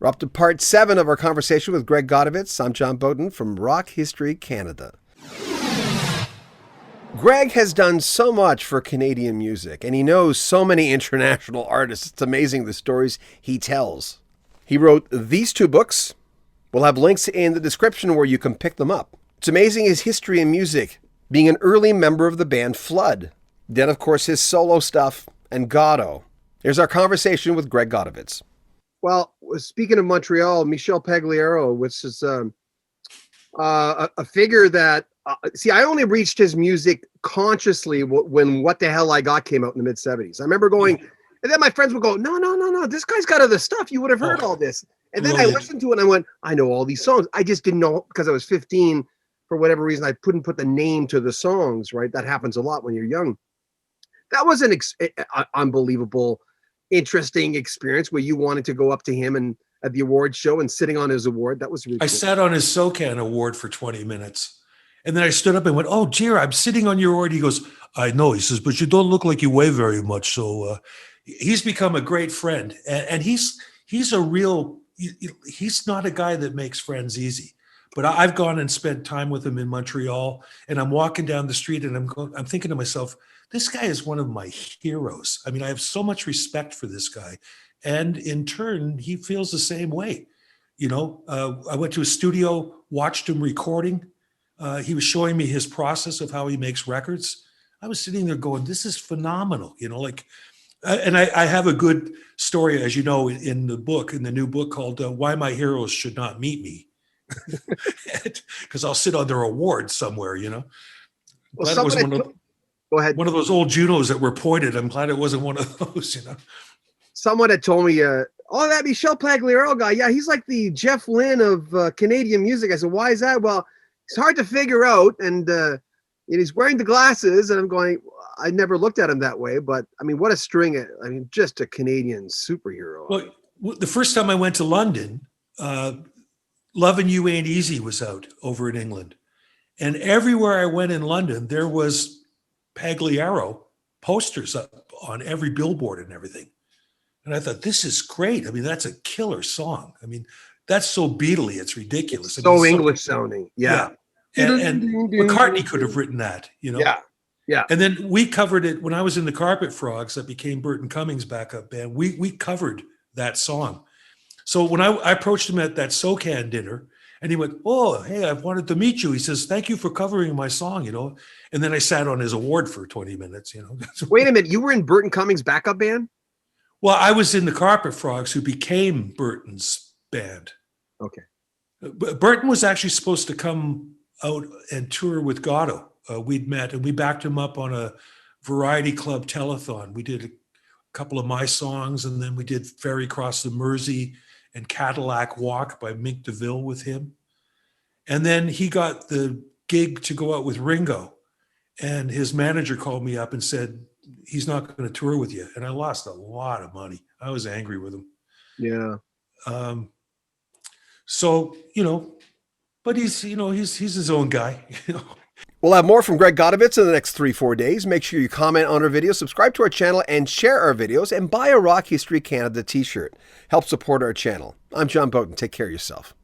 We're up to part 7 of our conversation with Greg Godovitz. I'm John Beaudin from Rock History Canada. Greg has done so much for Canadian music, and he knows so many international artists. It's amazing the stories he tells. He wrote these 2 books. We'll have links in the description where you can pick them up. It's amazing his history in music, being an early member of the band Flood. Then, of course, his solo stuff and Goddo. Here's our conversation with Greg Godovitz. Well, speaking of Montreal, Michel Pagliaro, which is a figure that, I only reached his music consciously when What the Hell I Got came out in the mid-'70s. I remember going, and then my friends would go, no, this guy's got other stuff. You would have heard all this. And then I listened to it and I went, I know all these songs. I just didn't know because I was 15. For whatever reason, I couldn't put the name to the songs, right? That happens a lot when you're young. That was an unbelievable, interesting experience where you wanted to go up to him and at the award show and sitting on his award. That was really cool. Sat on his SOCAN award for 20 minutes. And then I stood up and went, oh, dear, I'm sitting on your award. He goes, I know. He says, but you don't look like you weigh very much. So he's become a great friend. And he's a real, he's not a guy that makes friends easy. But I've gone and spent time with him in Montreal, and I'm walking down the street and I'm thinking to myself, this guy is one of my heroes. I mean, I have so much respect for this guy. And in turn, he feels the same way. I went to his studio, watched him recording. He was showing me his process of how he makes records. I was sitting there going, this is phenomenal. And I have a good story, as you know, in the new book called Why My Heroes Should Not Meet Me. Because I'll sit on their award somewhere, Well, go ahead. One of those old Junos that were pointed. I'm glad it wasn't one of those, Someone had told me, that Michel Pagliaro guy, yeah, he's like the Jeff Lynne of Canadian music. I said, why is that? Well, it's hard to figure out, and he's wearing the glasses, and I'm going, I never looked at him that way, but I mean, what a string! I mean, just a Canadian superhero. Well, the first time I went to London, Lovin' You Ain't Easy was out over in England. And everywhere I went in London, there was Pagliaro posters up on every billboard and everything. And I thought, this is great. I mean, that's a killer song. I mean, that's so Beatle-y, it's ridiculous. It's so English sounding. Yeah. And McCartney could have written that, Yeah. And then we covered it when I was in the Carpet Frogs that became Burton Cummings' backup band. We covered that song. So when I approached him at that SOCAN dinner, and he went, oh, hey, I've wanted to meet you. He says, thank you for covering my song, And then I sat on his award for 20 minutes, Wait a minute. You were in Burton Cummings' backup band? Well, I was in the Carpet Frogs, who became Burton's band. Okay. Burton was actually supposed to come out and tour with Goddo. We'd met, and we backed him up on a Variety Club telethon. We did a couple of my songs, and then we did Ferry Cross the Mersey and Cadillac Walk by Mink DeVille with him. And then he got the gig to go out with Ringo. And his manager called me up and said, he's not going to tour with you. And I lost a lot of money. I was angry with him. Yeah. So, but he's his own guy. We'll have more from Greg Godovitz in the next 3-4 days. Make sure you comment on our videos, subscribe to our channel, and share our videos, and buy a Rock History Canada t-shirt. Help support our channel. I'm John Beaudin. Take care of yourself.